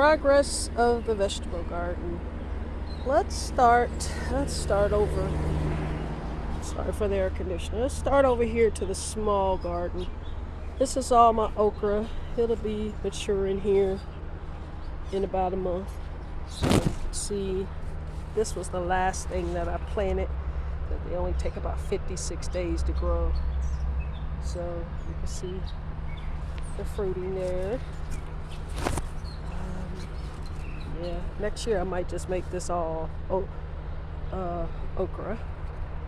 progress of the vegetable garden. Let's start over. Sorry for the air conditioner. Let's start over here to the small garden. This is all my okra. It'll be maturing here in about a month. So you can see this was the last thing that I planted. They only take about 56 days to grow. So you can see the fruiting there. Yeah, next year I might just make this all okra.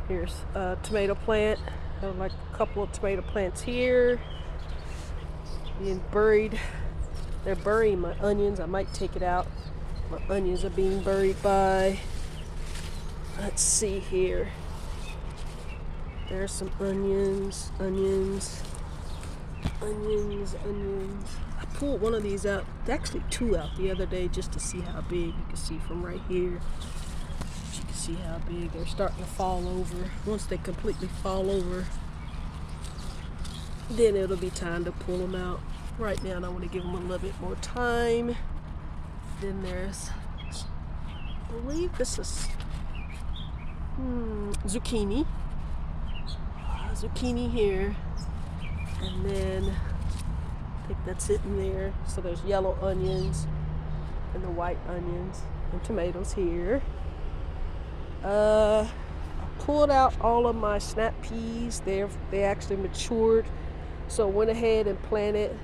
Here's a tomato plant. I have like a couple of tomato plants here being buried. They're burying my onions. I might take it out. My onions are being buried by, let's see here. There's some onions. I pulled one of these out, actually two out the other day, just to see how big. You can see from right here. You can see how big they're starting to fall over. Once they completely fall over, then it'll be time to pull them out. Right now I want to give them a little bit more time. Then there's, I believe this is zucchini. Zucchini here, and then I think that's it in there. So there's yellow onions and the white onions and tomatoes here. I pulled out all of my snap peas. They actually matured, so I went ahead and planted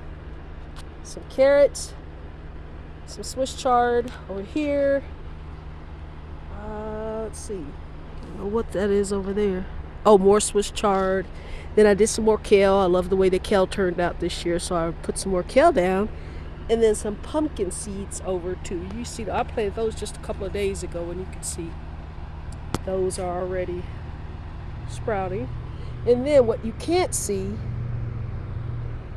some carrots, some Swiss chard over here. Let's see, I don't know what that is over there. Oh, more Swiss chard. Then I did some more kale. I love the way the kale turned out this year, so I put some more kale down. And then some pumpkin seeds over too. You see, I planted those just a couple of days ago, and you can see those are already sprouting. And then what you can't see,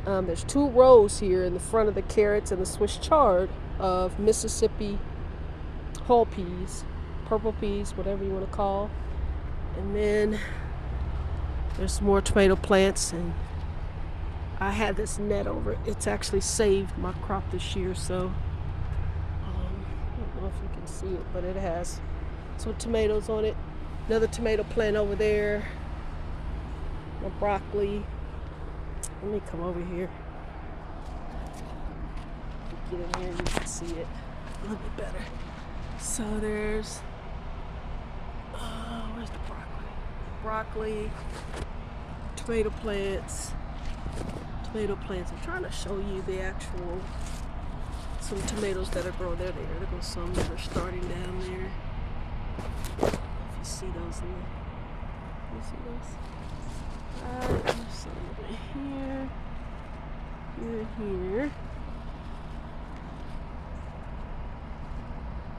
there's two rows here in the front of the carrots and the Swiss chard of Mississippi whole peas, purple peas, whatever you want to call. And then there's some more tomato plants, and I had this net over it. It's actually saved my crop this year, so I don't know if you can see it, but it has some tomatoes on it. Another tomato plant over there. My broccoli. Let me come over here. Get in here and you can see it a little bit better. So there's, where's the broccoli, tomato plants. I'm trying to show you the actual, some tomatoes that are growing there. There goes some that are starting down there. If you see those in there. You see those? There's some over here.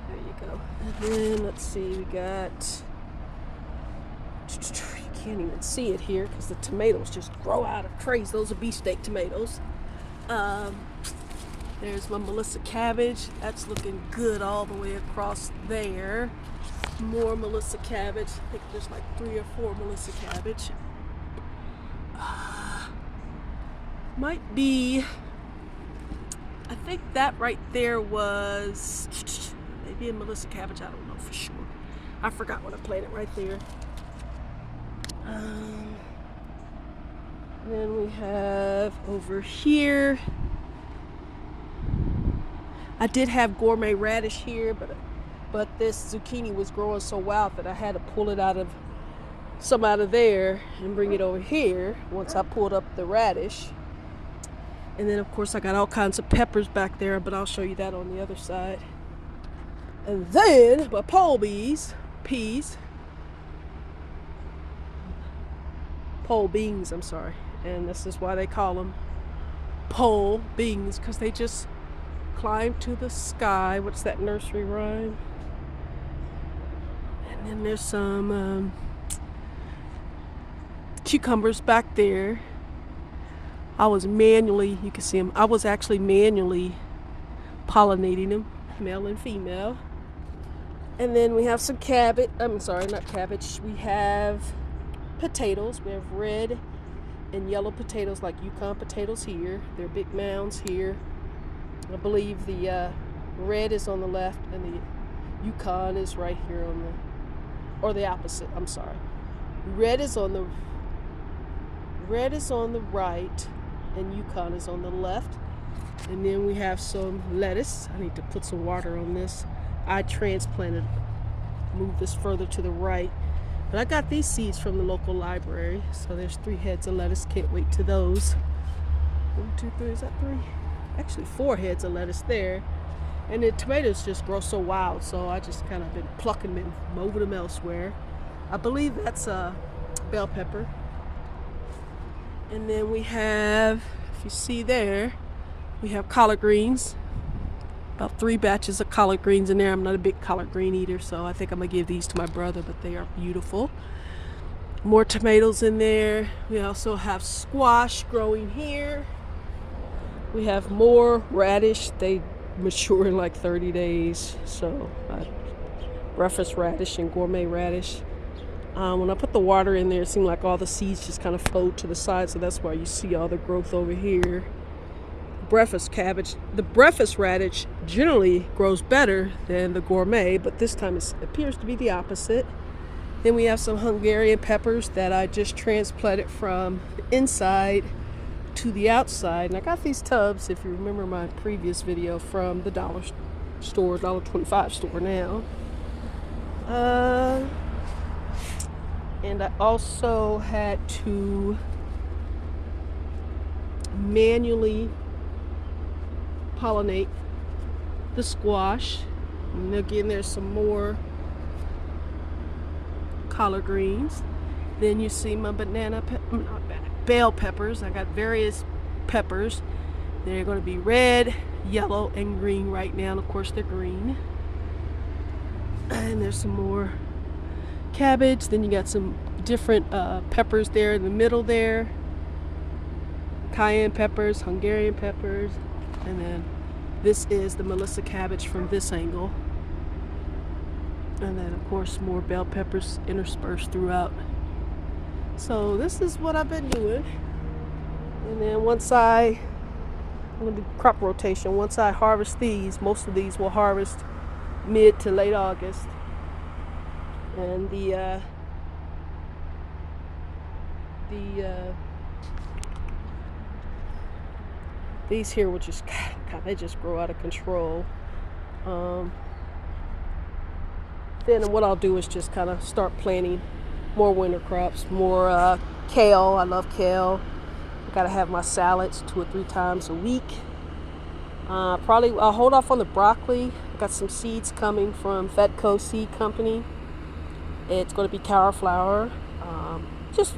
There you go. And then let's see, we got, you can't even see it here because the tomatoes just grow out of trays. Those are beefsteak tomatoes. There's my Melissa cabbage. That's looking good all the way across there. More Melissa cabbage. I think there's like 3 or 4 Melissa cabbage. Might be, I think that right there was maybe a Melissa cabbage. I don't know for sure. I forgot what I planted right there. Then we have over here, I did have gourmet radish here, but this zucchini was growing so wild that I had to pull it out of there and bring it over here once I pulled up the radish. And then of course I got all kinds of peppers back there, but I'll show you that on the other side. And then my pole beans, I'm sorry. And this is why they call them pole beans, because they just climb to the sky. What's that nursery rhyme? And then there's some cucumbers back there. You can see them. I was actually manually pollinating them, male and female. And then we have some cabbage. I'm sorry, not cabbage. We have potatoes. We have red and yellow potatoes, like Yukon potatoes here. They're big mounds here. I believe the red is on the left, and the Yukon is right here on the, or the opposite, I'm sorry. Red is on the right, and Yukon is on the left. And then we have some lettuce. I need to put some water on this. I transplanted, move this further to the right. But I got these seeds from the local library. So there's 3 heads of lettuce. Can't wait to those. 1, 2, 3, is that 3? Actually 4 heads of lettuce there. And the tomatoes just grow so wild, so I just kind of been plucking them, moving them elsewhere. I believe that's a bell pepper. And then we have, if you see there, we have collard greens. About 3 batches of collard greens in there. I'm not a big collard green eater, so I think I'm going to give these to my brother, but they are beautiful. More tomatoes in there. We also have squash growing here. We have more radish. They mature in like 30 days. So breakfast radish and gourmet radish. When I put the water in there, it seemed like all the seeds just kind of flowed to the side, so that's why you see all the growth over here. Breakfast cabbage. The breakfast radish generally grows better than the gourmet, but this time it appears to be the opposite. Then we have some Hungarian peppers that I just transplanted from the inside to the outside. And I got these tubs, if you remember my previous video, from the dollar store, $1.25 store now. And I also had to manually pollinate the squash. And again, there's some more collard greens. Then you see my bell peppers. I got various peppers. They're going to be red, yellow, and green right now. And of course, they're green. And there's some more cabbage. Then you got some different peppers there in the middle there. Cayenne peppers, Hungarian peppers. And then this is the Melissa cabbage from this angle. And then of course more bell peppers interspersed throughout. So this is what I've been doing. And then I'm going to do crop rotation. Once I harvest these, most of these will harvest mid to late August. And these here, which is God, they just grow out of control. Then what I'll do is just kind of start planting more winter crops, more kale. I love kale. I gotta have my salads 2 or 3 times a week. Probably I'll hold off on the broccoli. I got some seeds coming from Fedco Seed Company. It's going to be cauliflower. Just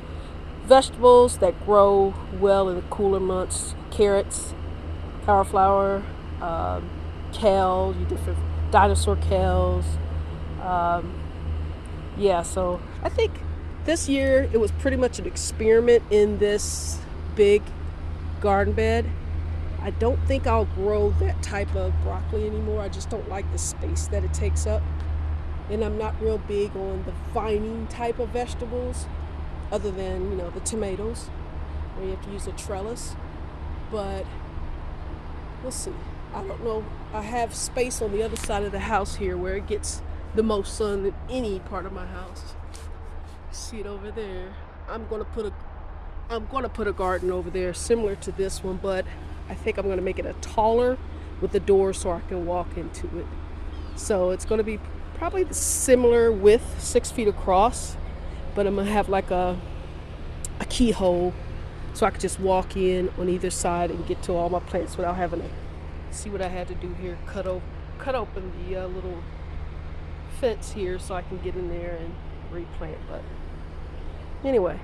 vegetables that grow well in the cooler months. Carrots, cauliflower, kale, different dinosaur kales. Yeah, so I think this year it was pretty much an experiment in this big garden bed. I don't think I'll grow that type of broccoli anymore. I just don't like the space that it takes up. And I'm not real big on the vining type of vegetables, other than, the tomatoes, where you have to use a trellis. But we'll see. I don't know. I have space on the other side of the house here where it gets the most sun in any part of my house. See it over there. I'm gonna put a garden over there similar to this one, but I think I'm gonna make it a taller with the door so I can walk into it. So it's gonna be probably the similar width, 6 feet across, but I'm gonna have like a keyhole so I could just walk in on either side and get to all my plants without having to see what I had to do here. Cut open the little fence here so I can get in there and replant. But anyway,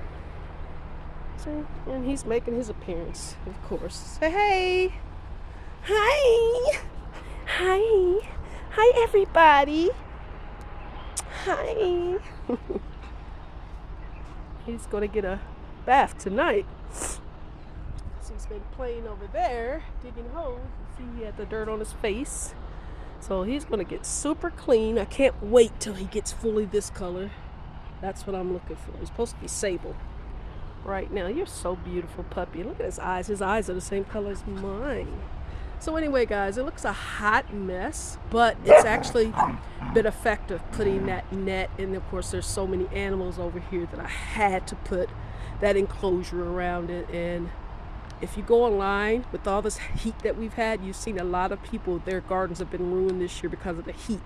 see, and he's making his appearance, of course. Say hey. Hi everybody. Hi. He's gonna get a bath tonight. So he's been playing over there, digging holes. See, he had the dirt on his face. So he's gonna get super clean. I can't wait till he gets fully this color. That's what I'm looking for. He's supposed to be sable right now. You're so beautiful, puppy. Look at his eyes. His eyes are the same color as mine. So anyway, guys, it looks a hot mess, but it's actually been effective putting that net. And of course, there's so many animals over here that I had to put that enclosure around it. And if you go online with all this heat that we've had, you've seen a lot of people, their gardens have been ruined this year because of the heat.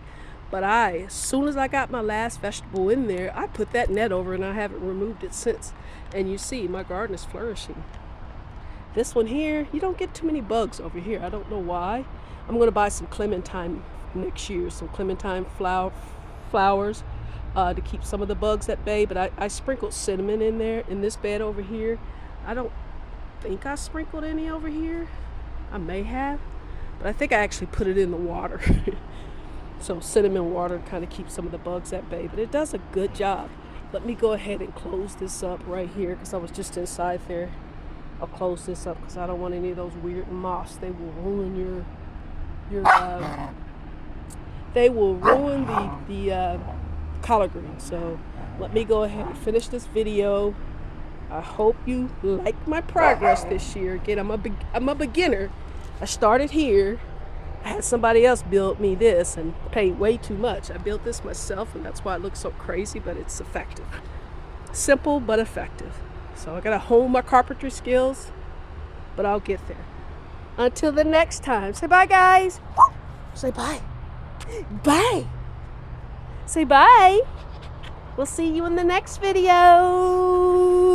But as soon as I got my last vegetable in there, I put that net over and I haven't removed it since. And you see, my garden is flourishing. This one here, you don't get too many bugs over here. I don't know why. I'm going to buy some clementine next year, some clementine flowers to keep some of the bugs at bay. But I sprinkled cinnamon in there in this bed over here. I don't think I sprinkled any over here. I may have, but I think I actually put it in the water. So cinnamon water kind of keeps some of the bugs at bay, but it does a good job. Let me go ahead and close this up right here because I was just inside there. I'll close this up because I don't want any of those weird moths. They will ruin they will ruin the collard greens. So let me go ahead and finish this video. I hope you like my progress this year. Again, I'm a beginner. I started here. I had somebody else build me this and paid way too much. I built this myself, and that's why it looks so crazy, but it's effective. Simple but effective. So I gotta hone my carpentry skills, but I'll get there. Until the next time, say bye, guys. Say bye. Bye. Say bye. We'll see you in the next video.